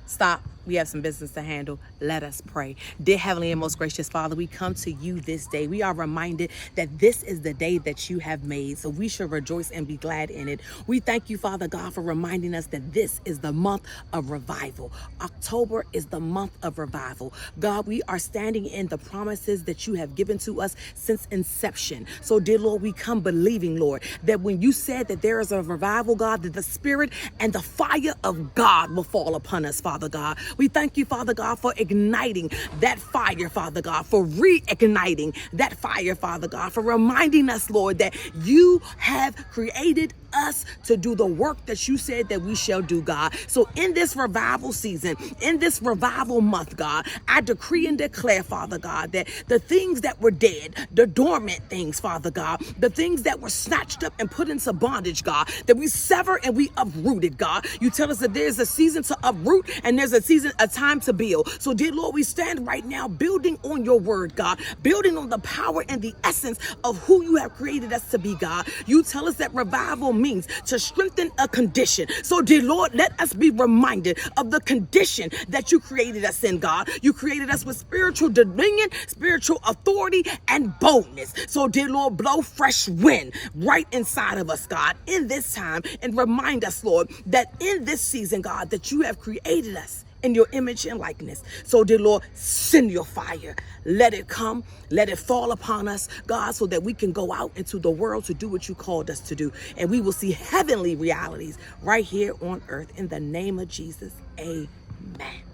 Stop. We have some business to handle. Let us pray. Dear Heavenly and most gracious Father, we come to you this day. We are reminded that this is the day that you have made, so we should rejoice and be glad in it. We thank you, Father God, for reminding us that this is the month of revival. October is the month of revival. God, we are standing in the promises that you have given to us since inception. So, dear Lord, we come believing, Lord, that when you said that there is a revival, God, that the Spirit and the fire of God will fall upon us, Father God. We thank you, Father God, for igniting that fire, Father God, for reigniting that fire, Father God, for reminding us, Lord, that you have created us to do the work that you said that we shall do, God. So in this revival season, in this revival month, God, I decree and declare, Father God, that the things that were dead, the dormant things, Father God, the things that were snatched up and put into bondage, God, that we sever and we uprooted, God. You tell us that there's a season to uproot and there's a time to build. So, dear Lord, we stand right now building on your word, God, building on the power and the essence of who you have created us to be, God. You tell us that revival means to strengthen a condition. So, dear Lord, let us be reminded of the condition that you created us in, God. You created us with spiritual dominion, spiritual authority, and boldness. So, dear Lord, blow fresh wind right inside of us, God, in this time, and remind us, Lord, that in this season, God, that you have created us in your image and likeness. So, dear Lord, send your fire. Let it come. Let it fall upon us, God, so that we can go out into the world to do what you called us to do. And we will see heavenly realities right here on earth. In the name of Jesus, amen.